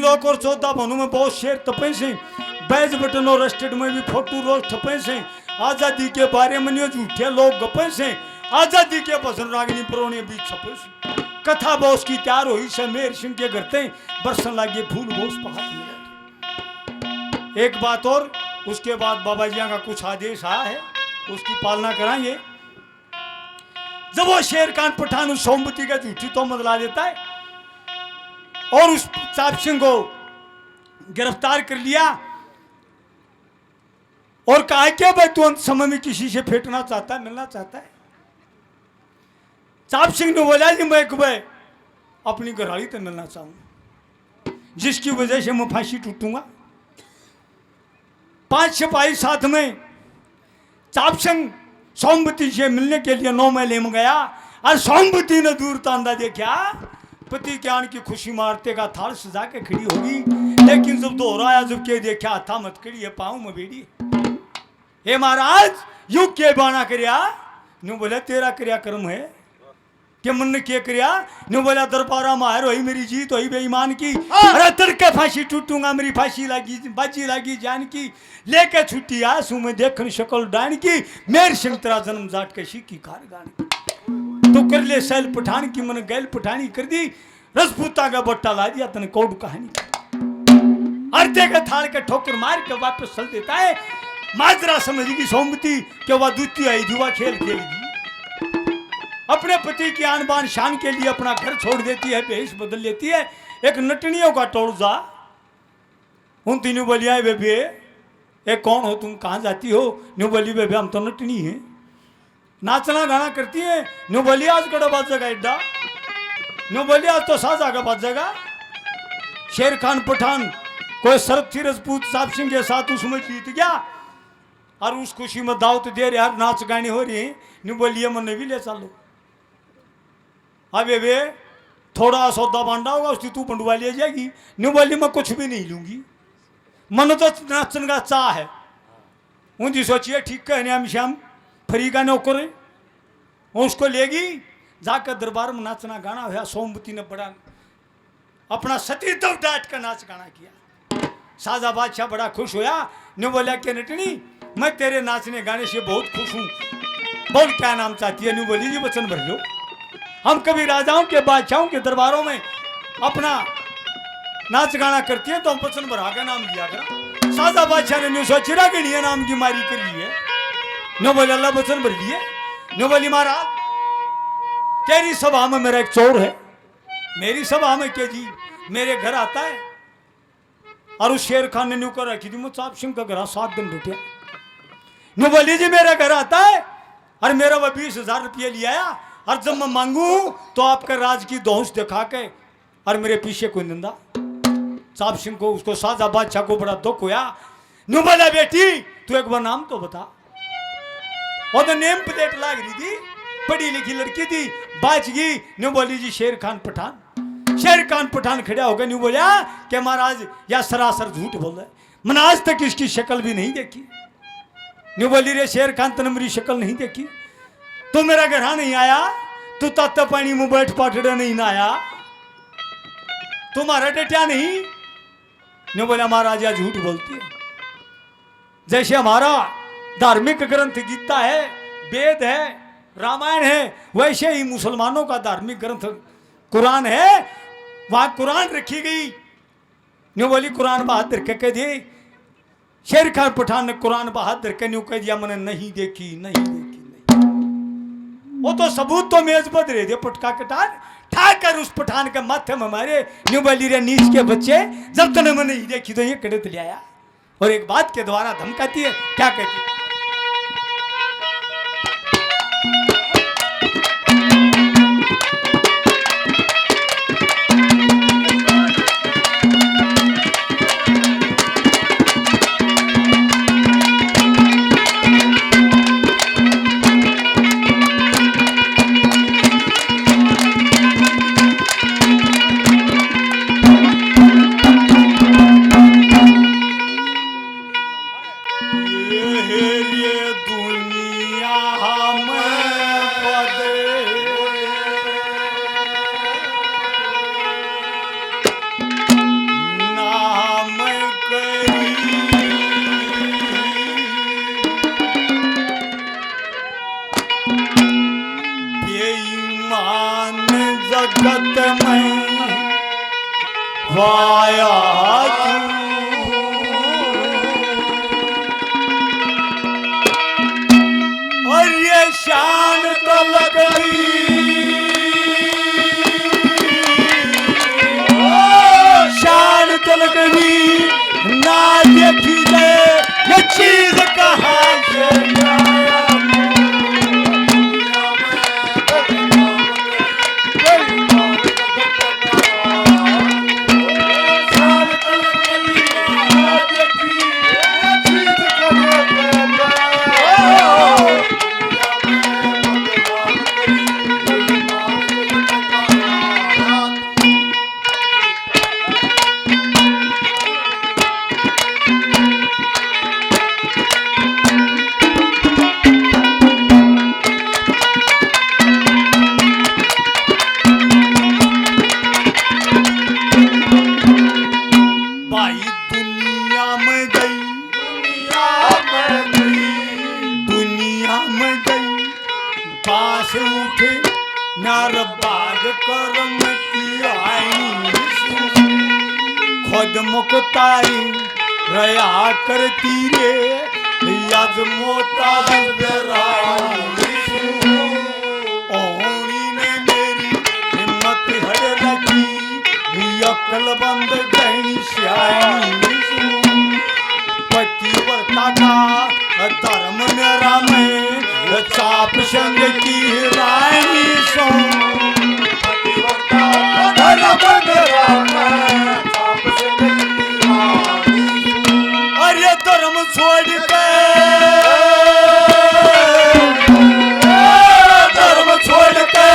लोग और 14 बनू में बहुत शेर तपे से बैज बटन और स्टेट में भी फोटो रोज ठपे से आजादी के बारे में नहीं झूठे लोग गपे से आजादी के भजन रागिनी पुराने बीच छपे से कथा बॉस की तैयार हुई से मेर सिंह के करते बरसन लागे फूल बोस पहाड़ में। एक बात और उसके बाद बाबा जी का कुछ आदेश आया है उसकी पालना कराएंगे। जब वो शेर खान पठान उस सोमवती का झूठी तो बदला देता है और उस चाप सिंह को गिरफ्तार कर लिया और कहा क्या भाई तू अंत समय में किसी से फेंटना चाहता है मिलना चाहता है। चाप सिंह ने बोला कि मैं अपनी घरवाली तो मिलना चाहूंगा जिसकी वजह से मैं फांसी टूटूंगा। 5 सिपाही साथ में चाप सिंह सोमवती से मिलने के लिए 9 महल में गया और सोमवती ने दूर तांदा देखा पति ज्ञान की खुशी मारते का थाल सजा के खड़ी होगी लेकिन जब दोहराया जब के देखा था मत खड़ी है पाऊं में बेड़ी हे महाराज युग के बाना करिया नु बोला तेरा क्रिया कर्म है कि मन ने क्या क्रिया नु बोला दरबारा मार होई मेरी जीत होई बेईमान की अरे तड़के फांसी टूटूंगा मेरी फांसी लगी बाजी लगी जान की लेके छुट्टी आसू में देखन शकल डान की मेर सिंह तेरा जन्म जाट के सीखी कार गान तो कर ले सैल पठान की मन गैल पठानी कर दी रजपूता का बट्टा ला दिया तने कौड़ कहानी अर्थे के थाल के ठोकर मार के वापस चल देता है। माजरा समझेगी सोमवती कि वह द्वितीय आई जुआ खेल खेलेगी अपने पति की आन बान शान के लिए अपना घर छोड़ देती है भेष बदल लेती है। एक नटनियों का टोल जा उन तीनों बोलिया बेबे एक कौन हो तुम कहाँ जाती हो न्यू बोली बेबे हम तो नटनी है नाचना गाना करती है न्यू बोली आज कड़ा बाजेगा एड्डा न्यू बोली आज तो साजा का बाजेगा। शेर खान पठान कोई सरथी राजपूत साहब सिंह के साथ उसमें जीत गया और उस खुशी में दावत दे रहे यार नाच गानी हो रही है न्यू बोलिए मन भी ले चलो अबे वे थोड़ा सौदा बांटा होगा उसकी तू बंडवा ले जाएगी न्यू बोली मैं कुछ भी नहीं लूंगी मन तो नाचन का चाह है उनकी सोचिए ठीक कहने हम श्याम फ्री का नौकर उसको लेगी जाकर दरबार में नाचना गाना हुआ। सोमवती ने बड़ा अपना सती तो डांट कर नाच गाना किया। साजा बादशाह बड़ा खुश होया न्यू बोला कि नटनी मैं तेरे नाचने गाने से बहुत खुश हूँ बोल क्या नाम चाहती है न्यू बोली जी वचन भर लो हम कभी राजाओं के बादशाहों के दरबारों में अपना नाच गाना करती है तो हम वचन भरा का नाम लिया करा। साजा बादशाह ने न्यू सोचिरा के लिए नाम की मारी कर ली है न्यू बोले अल्लाह वचन भर लिए न्यू बोली महाराज तेरी सभा में मेरा एक चोर है मेरी सभा में के जी मेरे घर आता है और उस शेर खान ने न्यू कर रखी थी मुझे सिंह का घर 7 दिन रुपया न्यू बोली जी मेरे घर आता है और मेरा वह 20,000 रुपये ले आया और जब मैं मांगू तो आपका राज की दोष दिखा के और मेरे पीछे कोई निंदा। साहब सिंह को उसको साजा बादशाह को बड़ा दुख हुआ न्यू बोला बेटी तू एक बार नाम तो बता और तो नेम प्लेट लाग रही थी पढ़ी लिखी लड़की थी बाज गई न्यू बोली जी शेर खान पठान खड़ा हो गया न्यू बोला कि महाराज या सरासर झूठ बोल रहा है मैंने आज तक इसकी शक्ल भी नहीं देखी न्यू बोली रे शेर खान तने मेरी शक्ल नहीं देखी तू मेरा घर नहीं आया तू ताता पानी में बैठ पाटड़ा नहीं ना आया तुम्हारा डटिया नहीं न्यू बोला महाराज या झूठ बोलती है जैसे हमारा धार्मिक ग्रंथ गीता है वेद है रामायण है वैसे ही मुसलमानों का धार्मिक ग्रंथ कुरान है वहां कुरान रखी गई न्यू बोली कुरान बहादुर कह दी शेर खान पठान ने कुरान बहादुर के न्यू कह दिया मैंने नहीं देखी नहीं वो तो सबूत तो मेज बद रहे थे पटका कटार ठाकर उस पठान के माथे में मारे न्यू बोली रे नीच के बच्चे जब तूने मैंने नहीं देखी तो ये कड़े ले आया और एक बात के द्वारा धमकाती है क्या कहती है फुर्सत में वाया और ये शान तो लगती शान तो लगती ना देखी दे ये चीज कहाँ से आया खुद मुक्ताई रया करती रे यज मोता ओनी ने मेरी हिम्मत हड़ रखी अक्ल बंद गई श्याई पतिव्रता का धर्म मेरा में चाप संग की रानी सो और ये धर्म छोड़ के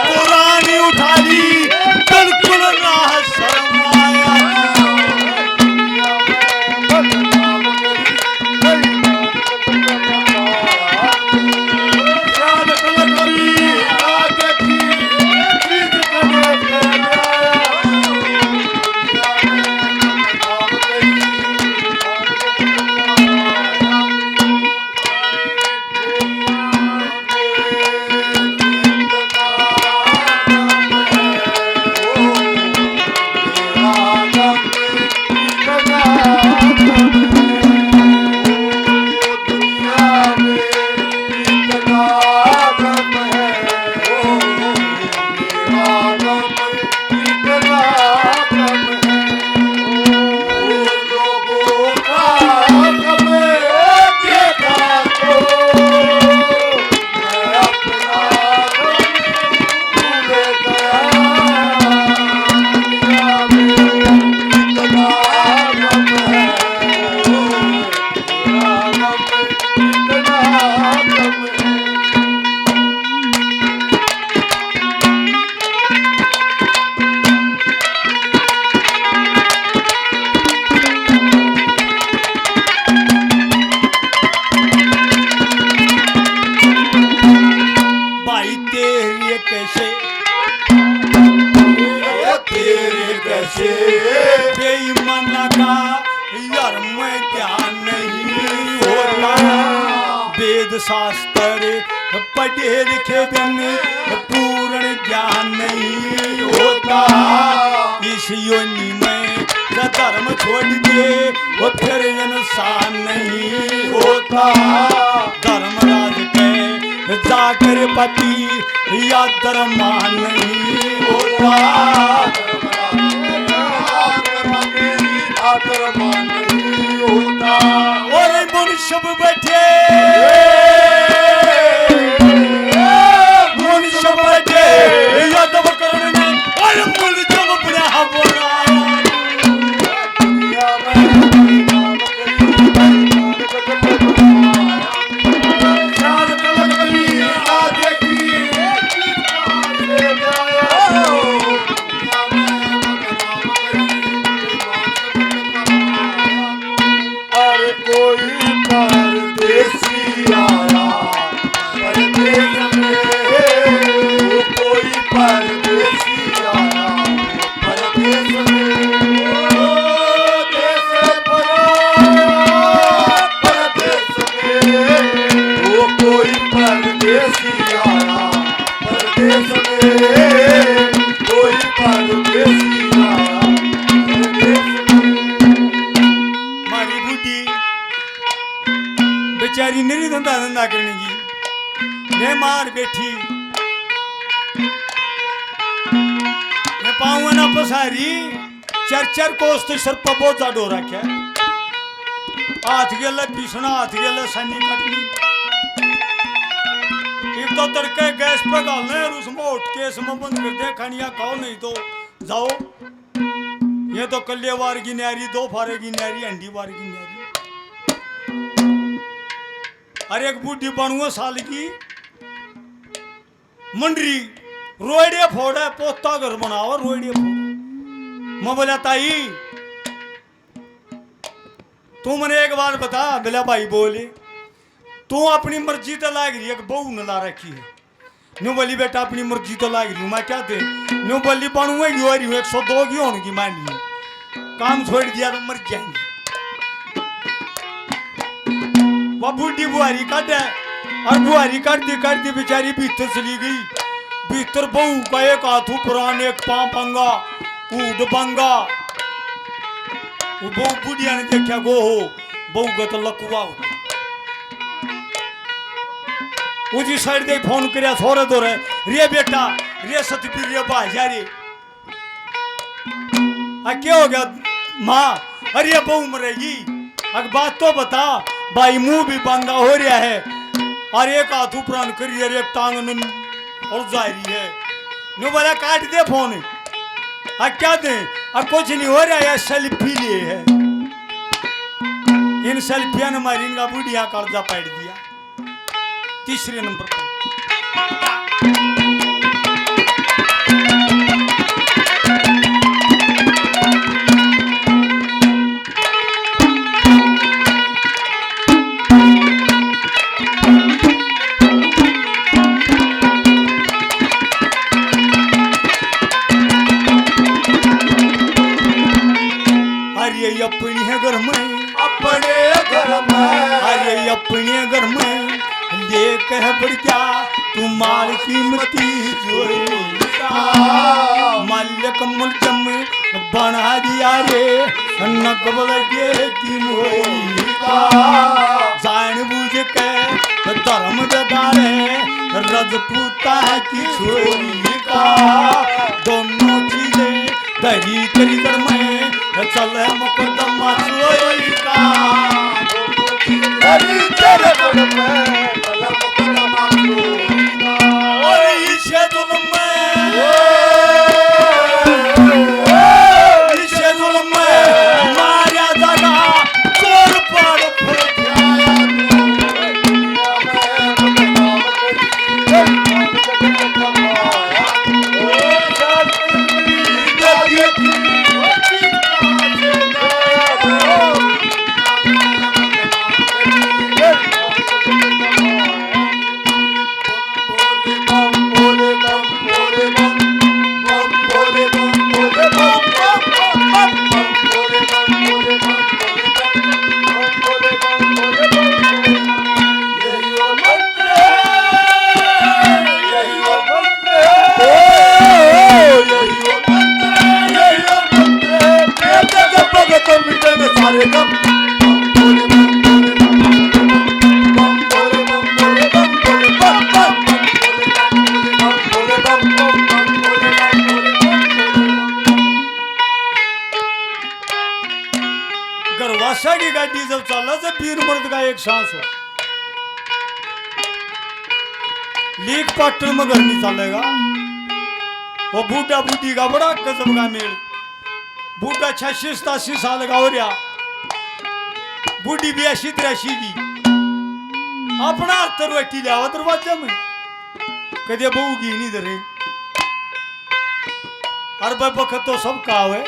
पुरानी उठा ली बिल्कुल ना शर्माया बेईमाना का यार में ध्यान नहीं होता वेद शास्त्र पढ़े लिखे दिन पूर्ण ज्ञान नहीं होता इस योनि में धर्म छोड़ दे वो फिर इंसान नहीं होता धर्मराज के जाकर पति या धर्मान नहीं होता और मनुष्य बैठे यादव करने और मुल जब बुरा बोला कोई परदेसी धंधा करने की मैं मार बैठी मैं पाऊंगा ना पसारी चर कोस तो सर पर बहुत ज्यादा हो रखा है हाथ गल पीसना हाथ गल सनी कटनी एक तो तड़के गैस पे डालना है और उसमें उठ के इसमें बंद कर दे खानिया खाओ नहीं तो जाओ ये तो कल्लेवार की न्यारी दो फारे की न्यारी अंडी वार की न्यारी अरे एक बूढ़ी बनूंगा साल की मंडरी रोड़े फोड़े पोता घर बनाओ रोड़े फोड़ मैं बोला ताई तू मैंने एक बार बता बोला भाई बोले तू अपनी मर्जी तो लाग रही है बहू न ला रखी है न्यू बोली बेटा अपनी मर्जी तो लाग रही हूँ मैं क्या दे न्यू बोली बनूंगा यू रही हूँ 102 की होगी मान ली काम छोड़ दिया तो मर जाएंगे वह बूढ़ी बुहारी काट है और बुहारी काट दी बेचारी भीतर चली गई भीतर बहू का एक हाथू पुरान एक पाँव पंगा ऊड पंगा वो बहू बुढ़िया ने देखा गो हो बहू का तो लकुआ हो उसी साइड दे फोन कर थोड़े दो रे बेटा रे सतपीर रे बाजा रे क्या हो गया माँ अरे बहू मरेगी अगर बात तो बता भाई मुंह भी बंगा हो रहा है और एक हाथ उपरान करी है एक टांग और जा रही है नो बोला काट दे फोन क्या दे कुछ नहीं हो रहा है सेल्फी लिए है इन सेल्फिया ने मारी इनका बुढ़िया कर्जा पैट दिया तीसरे नंबर पर अपने घर में अरे अपने घर में ले कह बढ़ क्या तू माल कीमती माल्यक मुलजम बना दिया रे नकबल के की जान बुझ के धर्म जगाड़े रजपूता की छोरी का दोनों चीजें दरी करी कर में चल मुकदमा चोरी का दरी तेरे कर में चल मुकदमा चोरी का और इसे जुल्म में मारा जगा चोर पर गरवासा की गाड़ी जब चला जब पीर मर्द का एक सांस हो लीक पाटन में घर नहीं चलेगा वो बूढ़ा बूढ़ी का बड़ा गजब का मेल बूढ़ा 86-87 साल का हो रहा बूढ़ी 82-83 की अपना तरवटी लिया दरवाजा में कदे बहू की नहीं धरे हर वक्त तो सब का है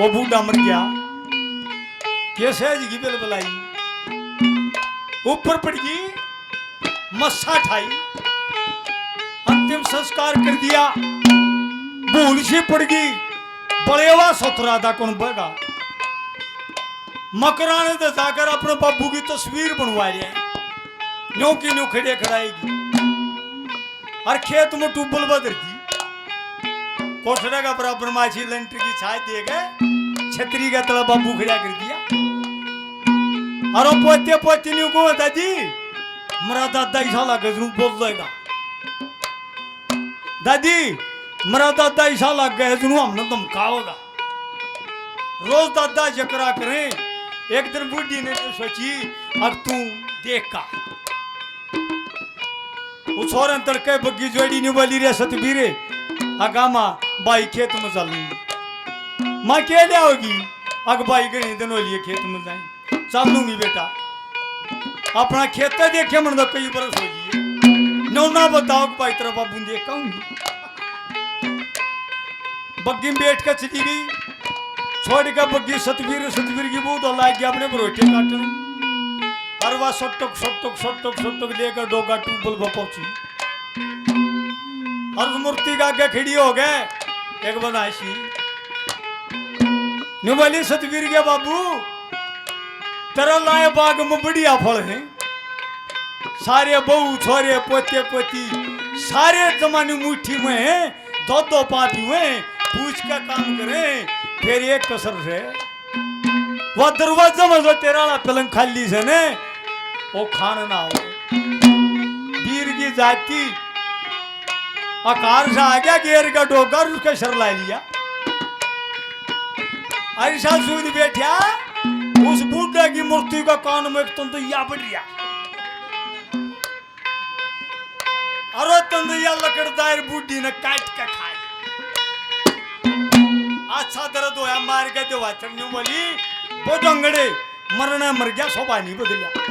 वो बूढ़ा मर गया कैसे जी बेल बुलाई ऊपर पड़ गई मस्सा ठाई अंतिम संस्कार कर दिया भूल सी पड़ गई बड़ेवा सतरा था कौन बगा मकरा ने तो जाकर अपने बाबू की तस्वीर बनवा लिया न्यू की न्यू खड़े खड़ाएगी और खेत में टूबल बदर दी कोठड़ा का बराबर माछी लंटर की छाई दे गए छतरी का तला बाबू खड़ा कर दिया अरे पोते पोती नहीं को दादी मेरा दादा ऐसा लगे बोल देगा दादी मेरा दादा ऐसा लग गया हमने धमकाओगा रोज दादा जकरा करें एक दिन बुढ़ी ने तो सोची अब तू देख का वो छोरन तड़के बग्गी जोड़ी नहीं बोली रे सतबीरे आगा माँ बाई खेत में चलूंगी माँ क्या लिया होगी अग बाई गई दिन लिए खेत में जाए चलूंगी बेटा अपना खेत देखे मन तो कई बरस हो गई नौ ना बताओ कि भाई तेरा बाबू देख बग्गी में बैठ कर चली गई छोड़ कर बग्गी सतबीर सतबीर की बूथ लाग गया अपने रोटे काटने और वह सटक लेकर डोगा ट्यूबल पर पहुंची और मूर्ति का आगे खड़ी हो गए एक बनाशी न्यू बोली सतबीर के बाबू तेरा लाए बाग में बढ़िया फल है सारे बहू छोरे पोते पोती सारे जमाने मुट्ठी में है दो पापी हुए पूछ का काम करें फिर एक कसर से वह दरवाजा में जो तेरा पलंग खाली से ने वो खाना ना हो वीर की जाति आकार से आ गया घेर का डोकर उसका सर ला लिया ऐसा सूद बैठा उस बूढ़े की मूर्ति का कान में एक तंदुया बढ़िया अरे तंदुया लकड़दार बूढ़ी ने काट के खाई अच्छा दर्द होया मार के देवा चढ़ने बोली वो डंगड़े मरना मर गया सोबा नहीं बदलिया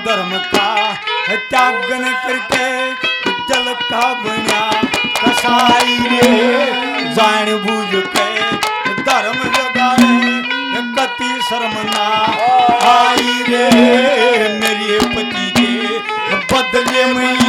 धर्म का त्यागन करके जल का बना कसाई रे जान बूझ के धर्म जगाए कति शर्म ना आई रे मेरे पति के बदले में